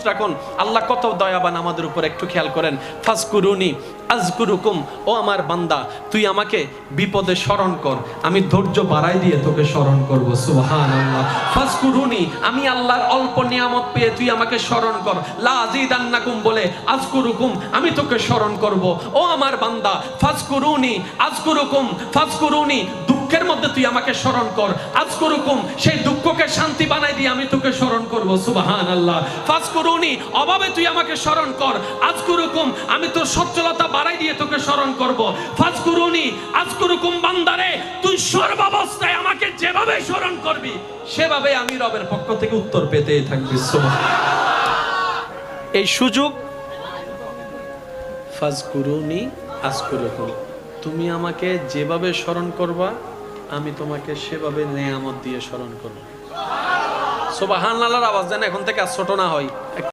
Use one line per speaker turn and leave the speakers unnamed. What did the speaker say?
মজবুত রাখুন। আল্লাহ কত দয়াবান আমাদের উপর, একটু খেয়াল করেন। ফাজকুরুনি আযকুরুকুম, ও আমার বান্দা তুই আমাকে বিপদে স্মরণ কর, আমি ধৈর্য বাড়াই দিয়ে তোকে স্মরণ করব। সুবহানাল্লাহ। ফাজকুরুনি, আমি আল্লাহর অল্প নিয়ামত পেয়ে তুই আমাকে স্মরণ কর। লা আযীদান্নাকুম বলে আযকুরুকুম, আমি তোকে স্মরণ করব। ও আমার বান্দা ফাজকুরুনি আযকুরুকুম, ফাজকুরুনি দুঃখের মধ্যে তুই আমাকে স্মরণ কর, আযকুরুকুম সেই দুঃখকে শান্তি বানাই দিয়ে আমি তোকে স্মরণ করব। সুবহানাল্লাহ। ফাজকুরুনি অভাবে তুই আমাকে স্মরণ কর, আযকুরুকুম আমি তোর সচ্ছলতা বাড়াই দিয়ে তোকে স্মরণ করব। ফাজকুরুনি আযকুরুকুম, বান্দারে তুই সর্বাবস্থায় আমাকে যেভাবে স্মরণ করবি সেভাবে আমি রবের পক্ষ থেকে উত্তর পেতেই থাকবি। সুবহানাল্লাহ। এই সুযোগ, ফাজকুরুনি আযকুরুকুম, তুমি আমাকে যেভাবে স্মরণ করবা আমি তোমাকে সেভাবে নেয়ামত দিয়ে স্মরণ করব। সুবহানাল্লাহর আওয়াজ যেন এখন থেকে আর ছোট না হয়।